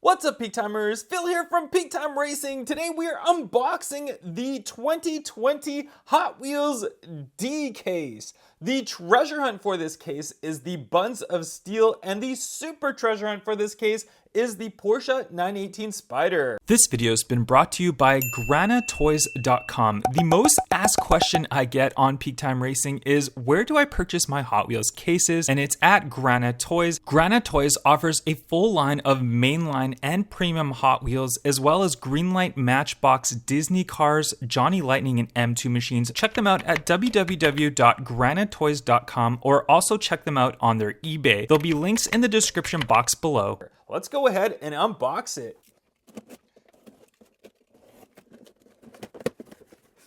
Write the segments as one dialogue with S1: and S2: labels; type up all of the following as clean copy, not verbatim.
S1: What's up, Peak Timers? Phil here from Peak Time Racing. Today we are unboxing the 2020 Hot Wheels D case. The treasure hunt for this case is the Buns of Steel, and the super treasure hunt for this case is the Porsche 918 Spyder. This video has been brought to you by granatoys.com. The most asked question I get on Peak Time Racing is, where do I purchase my Hot Wheels cases? And it's at Grana Toys. Grana Toys offers a full line of mainline and premium Hot Wheels, as well as Greenlight, Matchbox, Disney cars, Johnny Lightning, and M2 machines. Check them out at www.granatoys.com, or also check them out on their eBay. There'll be links in the description box below. Let's go ahead and unbox it.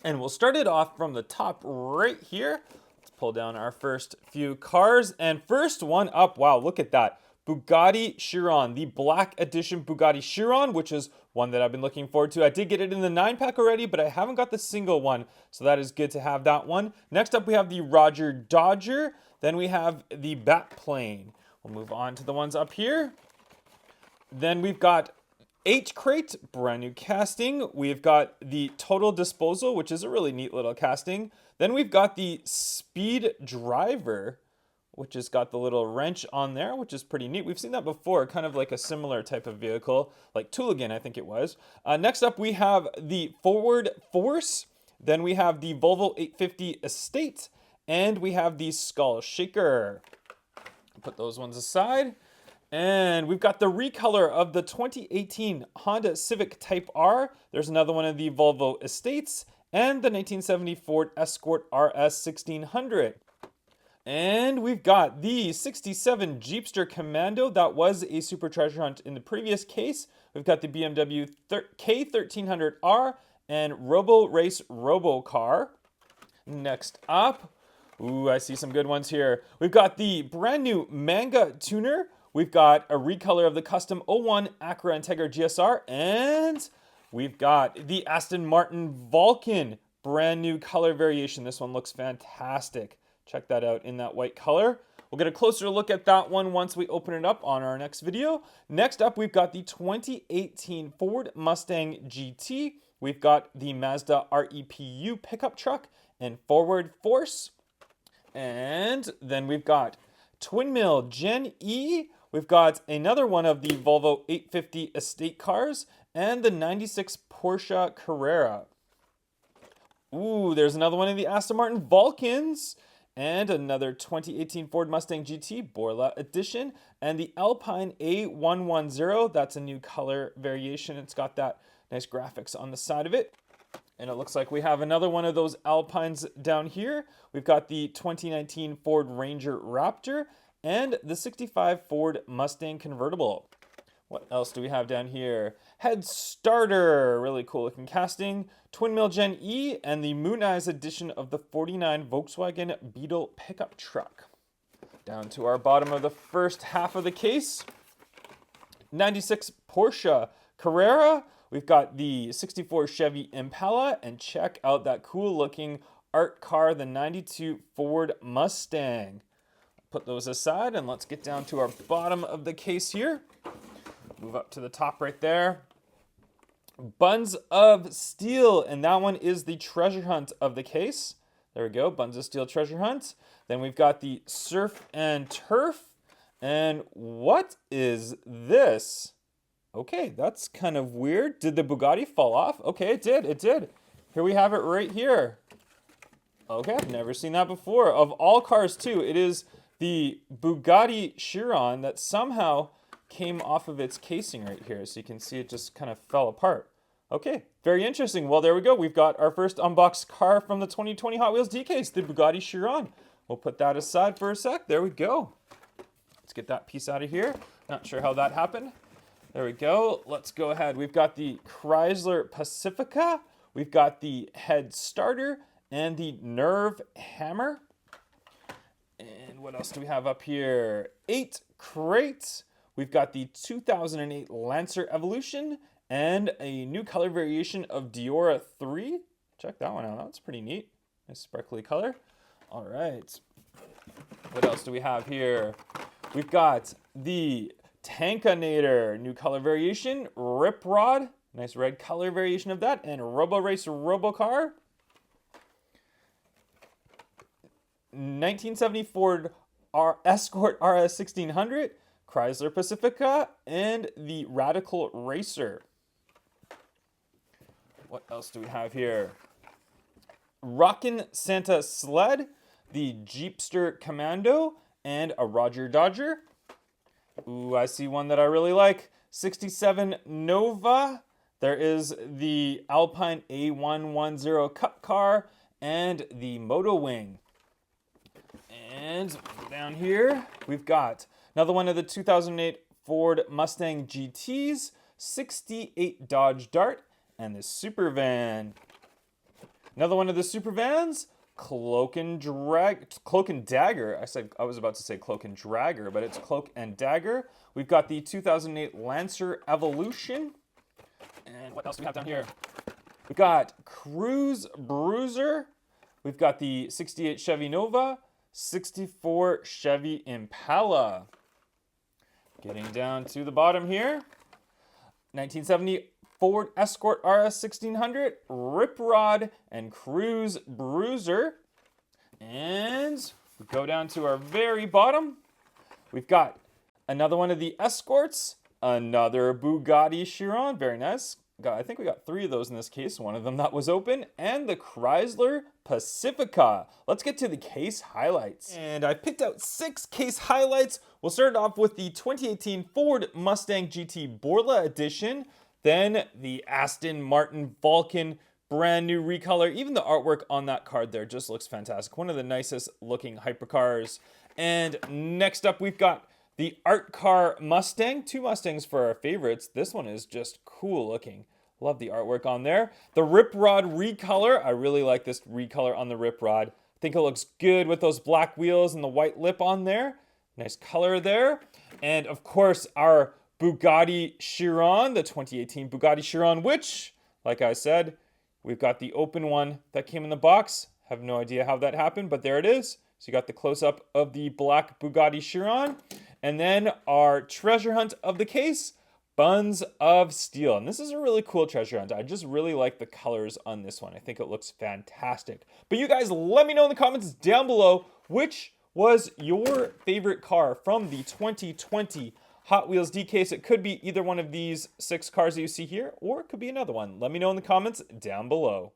S1: And we'll start it off from the top right here. Let's pull down our first few cars. And first one up, wow, look at that. Bugatti Chiron, the Black Edition Bugatti Chiron, which is one that I've been looking forward to. I did get it in the 9-pack already, but I haven't got the single one, so that is good to have that one. Next up, we have the Roger Dodger. Then we have the Batplane. We'll move on to the ones up here. Then we've got H-Crate, brand new casting. We've got the Total Disposal, which is a really neat little casting. Then we've got the Speed Driver, which has got the little wrench on there, which is pretty neat. We've seen that before, kind of like a similar type of vehicle, like Tooligan, I think it was. Next up, we have the Forward Force. Then we have the Volvo 850 Estate, and we have the Skull Shaker. Put those ones aside. And we've got the recolor of the 2018 Honda Civic Type R. There's another one of the Volvo Estates, and the 1970 Ford Escort RS 1600. And we've got the 67 Jeepster Commando. That was a super treasure hunt in the previous case. We've got the BMW K1300R and Robo Race Robo Car. Next up, ooh, I see some good ones here. We've got the brand new Manga Tuner. We've got a recolor of the custom 01 Acura Integra GSR, and we've got the Aston Martin Vulcan, brand new color variation. This one looks fantastic. Check that out in that white color. We'll get a closer look at that one once we open it up on our next video. Next up, we've got the 2018 Ford Mustang GT. We've got the Mazda REPU pickup truck and Forward Force. And then we've got Twin Mill Gen E. We've got another one of the Volvo 850 Estate cars and the 96 Porsche Carrera. Ooh, there's another one of the Aston Martin Vulcans and another 2018 Ford Mustang GT Borla Edition and the Alpine A110. That's a new color variation. It's got that nice graphics on the side of it. And it looks like we have another one of those Alpines down here. We've got the 2019 Ford Ranger Raptor and the 65 Ford Mustang convertible. What else do we have down here? Head Starter, really cool looking casting. Twin Mill Gen E and the Moon Eyes edition of the 49 Volkswagen Beetle pickup truck. Down to our bottom of the first half of the case. 96 Porsche Carrera. We've got the 64 Chevy Impala, and check out that cool looking art car, the 92 Ford Mustang. Put those aside and let's get down to our bottom of the case here. Move up to the top right there. Buns of Steel, and that one is the treasure hunt of the case. There we go, Buns of Steel treasure hunt. Then we've got the Surf and Turf. And what is this? Okay, that's kind of weird. Did the Bugatti fall off? Okay, it did. Here we have it right here. Okay, I've never seen that before. Of all cars too, it is the Bugatti Chiron that somehow came off of its casing right here. So you can see it just kind of fell apart. Okay, very interesting. Well, there we go. We've got our first unboxed car from the 2020 Hot Wheels D case, the Bugatti Chiron. We'll put that aside for a sec. There we go. Let's get that piece out of here. Not sure how that happened. There we go. Let's go ahead. We've got the Chrysler Pacifica. We've got the Head Starter and the Nerve Hammer. And what else do we have up here? 8 crates. We've got the 2008 Lancer Evolution and a new color variation of Diora 3. Check that one out. That's pretty neat. Nice sparkly color. All right. What else do we have here? We've got the Tankanator, new color variation. Rip Rod, nice red color variation of that. And Robo Race Robocar. 1970 Ford Escort RS 1600. Chrysler Pacifica. And the Radical Racer. What else do we have here? Rockin' Santa Sled, the Jeepster Commando, and a Roger Dodger. Ooh, I see one that I really like. 67 Nova. There is the Alpine A110 Cup Car and the Moto Wing. And down here, we've got another one of the 2008 Ford Mustang GTs, 68 Dodge Dart, and the Super Van. Another one of the super vans, Cloak and Dagger. I was about to say Cloak and Dragger, but it's Cloak and Dagger. We've got the 2008 Lancer Evolution. And what else do we have down here? We've got Cruise Bruiser. We've got the 68 Chevy Nova, 64 Chevy Impala. Getting down to the bottom here. 1970 Ford Escort RS 1600, Rip Rod, and Cruise Bruiser. And we go down to our very bottom. We've got another one of the Escorts, another Bugatti Chiron, very nice. I think we got 3 of those in this case, one of them that was open, and the Chrysler Pacifica. Let's get to the case highlights. And I picked out 6 case highlights. We'll start off with the 2018 Ford Mustang GT Borla Edition. Then the Aston Martin Vulcan, brand new recolor. Even the artwork on that card there just looks fantastic. One of the nicest looking hypercars. And next up, we've got the Art Car Mustang. 2 Mustangs for our favorites. This one is just cool looking. Love the artwork on there. The Rip Rod recolor. I really like this recolor on the Rip Rod. I think it looks good with those black wheels and the white lip on there. Nice color there. And of course, our Bugatti Chiron, the 2018 Bugatti Chiron, which, like I said, we've got the open one that came in the box. Have no idea how that happened, but there it is. So you got the close-up of the black Bugatti Chiron. And then our treasure hunt of the case, Buns of Steel. And this is a really cool treasure hunt. I just really like the colors on this one. I think it looks fantastic. But you guys, let me know in the comments down below which was your favorite car from the 2020 Hot Wheels D case. It could be either one of these 6 cars that you see here, or it could be another one. Let me know in the comments down below.